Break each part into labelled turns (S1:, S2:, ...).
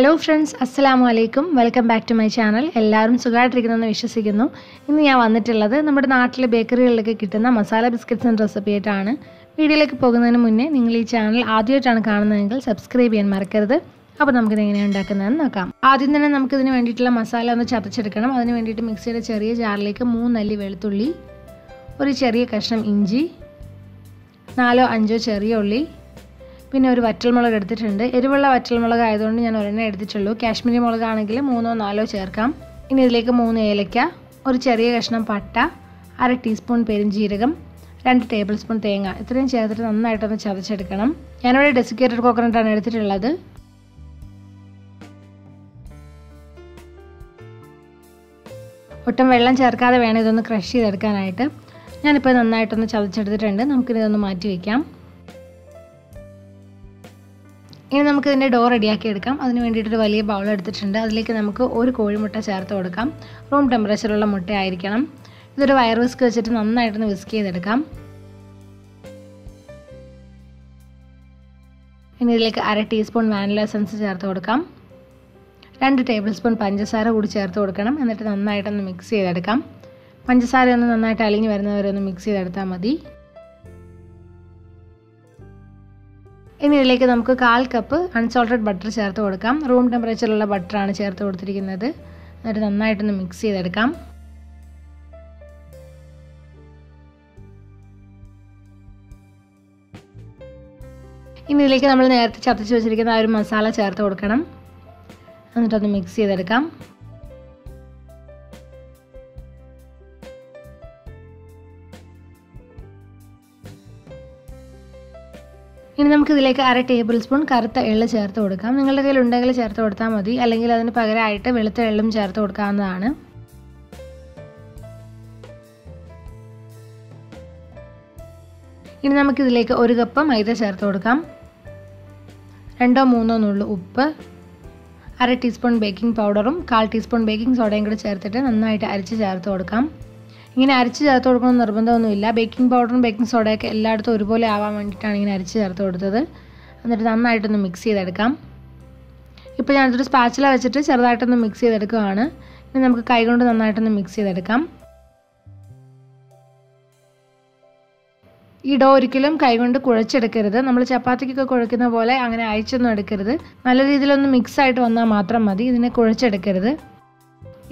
S1: Hello friends, Assalamu alaikum. Welcome back to my channel. എല്ലാവരും സുഖമായിട്ടിരിക്കുന്നെന്ന് വിശ്വസിക്കുന്നു. ഇന്ന് ഞാൻ വന്നിട്ടുള്ളത് നമ്മുടെ നാട്ടിലെ ബേക്കറികളിലൊക്കെ കിട്ടുന്ന മസാല ബിസ്ക്കറ്റ്സിന്റെ റെസിപ്പി ആയിട്ടാണ്. വീഡിയോയിലേക്ക് പോകുന്നതിന് മുന്നേ നിങ്ങൾ ഈ ചാനൽ ആദ്യമായിട്ടാണ് കാണുന്നതെങ്കിൽ സബ്സ്ക്രൈബ് ചെയ്യാൻ മറക്കരുത്. അപ്പോൾ നമുക്ക് ഇത് എങ്ങനെയാണ് ഉണ്ടാക്കുന്നതെന്ന് നോക്കാം. ആദ്യം തന്നെ നമുക്ക് ഇതിന് വേണ്ടിയിട്ടുള്ള മസാല ഒന്ന് ചതച്ചെടുക്കണം. അതിന് വേണ്ടിയിട്ട് മിക്സിയുടെ ചെറിയ ജാറിലേക്ക് 3 അല്ലി വെളുത്തുള്ളി, ഒരു ചെറിയ കഷ്ണം ഇഞ്ചി, 4-5 ചെറിയ ഉള്ളി, പിന്നെ ഒരു വറ്റൽമുളക് എടുത്തിട്ടുണ്ട്. എരിവുള്ള വറ്റൽമുളക് ആയതുകൊണ്ട് ഞാൻ ഒരെണ്ണം എടുത്തിട്ടുള്ളൂ. കാശ്മീരി മുളകാണെങ്കിൽ 3-4 ചേർക്കാം. ഇനി ഇതിലേക്ക് 3 ഏലക്ക, ഒരു ചെറിയ കഷ്ണം പട്ട, 1/2 ടീസ്പൂൺ പെരുംജീരകം, 2 ടേബിൾ സ്പൂൺ തേങ്ങ ഇത്രയും ചേർത്തിട്ട് നന്നായിട്ടൊന്ന് ചതച്ചെടുക്കണം. ഞാനിവിടെ ഡെസിക്കേറ്റഡ് കോക്കനട്ടാണ് എടുത്തിട്ടുള്ളത്. ഒട്ടും വെള്ളം ചേർക്കാതെ വേണം ഇതൊന്ന് ക്രഷ് ചെയ്തെടുക്കാനായിട്ട്. ഞാനിപ്പോൾ നന്നായിട്ടൊന്ന് ചതച്ചെടുത്തിട്ടുണ്ട്. നമുക്കിതൊന്ന് മാറ്റി വയ്ക്കാം. ഇനി നമുക്ക് ഇതിൻ്റെ ഡോ റെഡിയാക്കി എടുക്കാം. അതിന് വേണ്ടിയിട്ടൊരു വലിയ ബൗൾ എടുത്തിട്ടുണ്ട്. അതിലേക്ക് നമുക്ക് ഒരു കോഴിമുട്ട ചേർത്ത് കൊടുക്കാം. റൂം ടെമ്പറേച്ചറുള്ള മുട്ടയായിരിക്കണം. ഇതൊരു വയർ വിസ്ക് വെച്ചിട്ട് നന്നായിട്ടൊന്ന് വിസ്ക് ചെയ്തെടുക്കാം. ഇനി ഇതിലേക്ക് 1/2 ടീസ്പൂൺ വാനില എസൻസ് ചേർത്ത് കൊടുക്കാം. 2 ടേബിൾ സ്പൂൺ പഞ്ചസാര കൂടി ചേർത്ത് കൊടുക്കണം. എന്നിട്ട് നന്നായിട്ടൊന്ന് മിക്സ് ചെയ്തെടുക്കാം. പഞ്ചസാര ഒന്ന് നന്നായിട്ട് അലിഞ്ഞ് വരുന്നവരെ ഒന്ന് മിക്സ് ചെയ്തെടുത്താൽ മതി. ഇനി ഇതിലേക്ക് നമുക്ക് 1/4 കപ്പ് അൺസോൾട്ടഡ് ബട്ടർ ചേർത്ത് കൊടുക്കാം. റൂം ടെമ്പറേച്ചറിലുള്ള ബട്ടറാണ് ചേർത്ത് കൊടുത്തിരിക്കുന്നത്. എന്നിട്ട് നന്നായിട്ടൊന്ന് മിക്സ് ചെയ്തെടുക്കാം. ഇനി ഇതിലേക്ക് നമ്മൾ നേരത്തെ ചതച്ച് വെച്ചിരിക്കുന്ന ആ ഒരു മസാല ചേർത്ത് കൊടുക്കണം. എന്നിട്ടൊന്ന് മിക്സ് ചെയ്തെടുക്കാം. ഇനി നമുക്ക് ഇതിലേക്ക് 1/2 ടേബിൾ സ്പൂൺ കറുത്ത എള്ള് ചേർത്ത് കൊടുക്കാം. നിങ്ങളുടെ കയ്യിൽ ഉണ്ടെങ്കിൽ ചേർത്ത് കൊടുത്താൽ മതി, അല്ലെങ്കിൽ അതിന് പകരമായിട്ട് വെളുത്ത എള്ളും ചേർത്ത് കൊടുക്കാവുന്നതാണ്. ഇനി നമുക്കിതിലേക്ക് 1 കപ്പ് മൈദ ചേർത്ത് കൊടുക്കാം. 2-3 നുള്ളു ഉപ്പ്, 1/2 ടീസ്പൂൺ ബേക്കിംഗ് പൗഡറും 1/4 ടീസ്പൂൺ ബേക്കിംഗ് സോഡയും കൂടി ചേർത്തിട്ട് നന്നായിട്ട് അരച്ച് ചേർത്ത് കൊടുക്കാം. ഇങ്ങനെ അരച്ച് ചേർത്ത് കൊടുക്കണമെന്ന് നിർബന്ധമൊന്നുമില്ല. ബേക്കിംഗ് പൗഡറും ബേക്കിംഗ് സോഡയൊക്കെ എല്ലായിടത്തും ഒരുപോലെ ആവാൻ വേണ്ടിയിട്ടാണ് ഇങ്ങനെ അരച്ച് ചേർത്ത് കൊടുത്തത്. എന്നിട്ട് നന്നായിട്ടൊന്ന് മിക്സ് ചെയ്തെടുക്കാം. ഇപ്പോൾ ഞാനതൊരു സ്പാച്ചില വെച്ചിട്ട് ചെറുതായിട്ടൊന്ന് മിക്സ് ചെയ്തെടുക്കുകയാണ്. ഇനി നമുക്ക് കൈകൊണ്ട് നന്നായിട്ടൊന്ന് മിക്സ് ചെയ്തെടുക്കാം. ഈ ഡോ ഒരിക്കലും കൈകൊണ്ട് കുഴച്ചെടുക്കരുത്. നമ്മൾ ചപ്പാത്തിക്കൊക്കെ കുഴക്കുന്ന പോലെ അങ്ങനെ അയച്ചൊന്നും എടുക്കരുത്. നല്ല രീതിയിലൊന്ന് മിക്സ് ആയിട്ട് വന്നാൽ മാത്രം മതി. ഇതിനെ കുഴച്ചെടുക്കരുത്.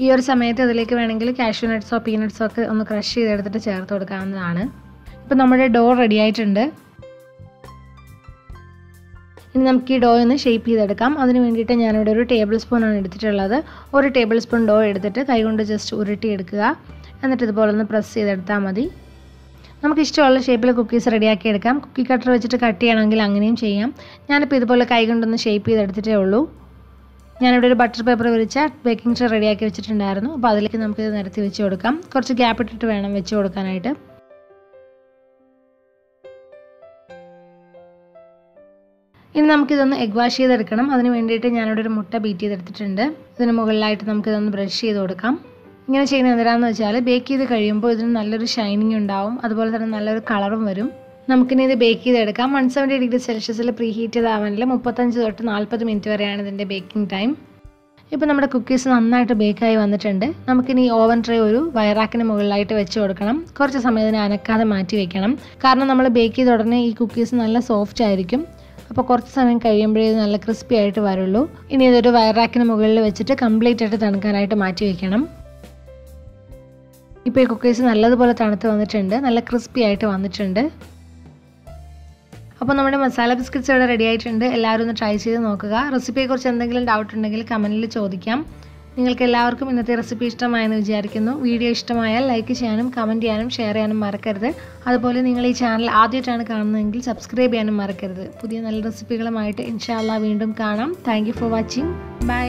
S1: ഈ ഒരു സമയത്ത് അതിലേക്ക് വേണമെങ്കിൽ കാഷ്യൂ നട്ട്സോ പീനട്ട്സോ ഒക്കെ ഒന്ന് ക്രഷ് ചെയ്തെടുത്തിട്ട് ചേർത്ത് കൊടുക്കാവുന്നതാണ്. ഇപ്പോൾ നമ്മുടെ ഡോ റെഡി ആയിട്ടുണ്ട്. ഇനി നമുക്ക് ഈ ഡോ ഒന്ന് ഷേപ്പ് ചെയ്തെടുക്കാം. അതിന് വേണ്ടിയിട്ട് ഞാനിവിടെ ഒരു ടേബിൾ സ്പൂണാണ് എടുത്തിട്ടുള്ളത്. ഒരു ടേബിൾ സ്പൂൺ ഡോ എടുത്തിട്ട് കൈകൊണ്ട് ജസ്റ്റ് ഉരുട്ടിയെടുക്കുക. എന്നിട്ട് ഇതുപോലെ ഒന്ന് പ്രസ് ചെയ്തെടുത്താൽ മതി. നമുക്ക് ഇഷ്ടമുള്ള ഷേപ്പിൽ കുക്കീസ് റെഡിയാക്കി എടുക്കാം. കുക്കി കട്ടർ വെച്ചിട്ട് കട്ട് ചെയ്യണമെങ്കിൽ അങ്ങനെയും ചെയ്യാം. ഞാനിപ്പോൾ ഇതുപോലെ കൈ കൊണ്ടൊന്ന് ഷേപ്പ് ചെയ്തെടുത്തിട്ടേ ഉള്ളൂ. ഞാനിവിടെ ഒരു ബട്ടർ പേപ്പർ വിരിച്ച ബേക്കിംഗ് ട്രേ റെഡിയാക്കി വെച്ചിട്ടുണ്ടായിരുന്നു. അപ്പോൾ അതിലേക്ക് നമുക്കിത് നിരത്തി വെച്ച് കൊടുക്കാം. കുറച്ച് ഗ്യാപ്പ് ഇട്ടിട്ട് വേണം വെച്ച് കൊടുക്കാനായിട്ട്. ഇനി നമുക്കിതൊന്ന് എഗ് വാഷ് ചെയ്തെടുക്കണം. അതിന് വേണ്ടിയിട്ട് ഞാനിവിടെ ഒരു മുട്ട ബീറ്റ് ചെയ്തെടുത്തിട്ടുണ്ട്. ഇതിന് മുകളിലായിട്ട് നമുക്കിതൊന്ന് ബ്രഷ് ചെയ്ത് കൊടുക്കാം. ഇങ്ങനെ ചെയ്യുന്നത് എന്തിനാണെന്ന് വെച്ചാൽ ബേക്ക് ചെയ്ത് കഴിയുമ്പോൾ ഇതിന് നല്ലൊരു ഷൈനിങ് ഉണ്ടാവും. അതുപോലെ തന്നെ നല്ലൊരു കളറും വരും. നമുക്കിനി ഇത് ബേക്ക് ചെയ്തെടുക്കാം. 170 ഡിഗ്രി സെൽഷ്യസിൽ പ്രീ ഹീറ്റ് ചെയ്താവാനിൽ 35 തൊട്ട് 40 മിനിറ്റ് വരെയാണ് ഇതിൻ്റെ ബേക്കിംഗ് ടൈം. ഇപ്പോൾ നമ്മുടെ കുക്കീസ് നന്നായിട്ട് ബേക്കായി വന്നിട്ടുണ്ട്. നമുക്കിനി ഈ ഓവൻ ട്രേ ഒരു വയറാക്കിന് മുകളിലായിട്ട് വെച്ച് കൊടുക്കണം. കുറച്ച് സമയത്തിന് അനക്കാതെ മാറ്റി വെക്കണം. കാരണം നമ്മൾ ബേക്ക് ചെയ്ത ഉടനെ ഈ കുക്കീസ് നല്ല സോഫ്റ്റ് ആയിരിക്കും. അപ്പോൾ കുറച്ച് സമയം കഴിയുമ്പോഴേ ഇത് നല്ല ക്രിസ്പി ആയിട്ട് വരുള്ളൂ. ഇനി ഇതൊരു വയറാക്കിന് മുകളിൽ വെച്ചിട്ട് കംപ്ലീറ്റ് ആയിട്ട് തണുക്കാനായിട്ട് മാറ്റി വെക്കണം. ഇപ്പോൾ ഈ കുക്കീസ് നല്ലതുപോലെ തണുത്ത് വന്നിട്ടുണ്ട്. നല്ല ക്രിസ്പി ആയിട്ട് വന്നിട്ടുണ്ട്. അപ്പോൾ നമ്മുടെ മസാല ബിസ്ക്കറ്റ്സ് ഇവിടെ റെഡി ആയിട്ടുണ്ട്. എല്ലാവരും ഒന്ന് ട്രൈ ചെയ്ത് നോക്കുക. റെസിപ്പിയെക്കുറിച്ച് എന്തെങ്കിലും ഡൗട്ട് ഉണ്ടെങ്കിൽ കമൻറ്റിൽ ചോദിക്കാം. നിങ്ങൾക്ക് എല്ലാവർക്കും ഇന്നത്തെ റെസിപ്പി ഇഷ്ടമായെന്ന് വിചാരിക്കുന്നു. വീഡിയോ ഇഷ്ടമായാൽ ലൈക്ക് ചെയ്യാനും കമൻറ്റ് ചെയ്യാനും ഷെയർ ചെയ്യാനും മറക്കരുത്. അതുപോലെ നിങ്ങൾ ഈ ചാനൽ ആദ്യമായിട്ടാണ് കാണുന്നതെങ്കിൽ സബ്സ്ക്രൈബ് ചെയ്യാനും മറക്കരുത്. പുതിയ നല്ല റെസിപ്പികളുമായിട്ട് ഇൻഷാ അല്ലാഹ് വീണ്ടും കാണാം. Thank you for watching. By.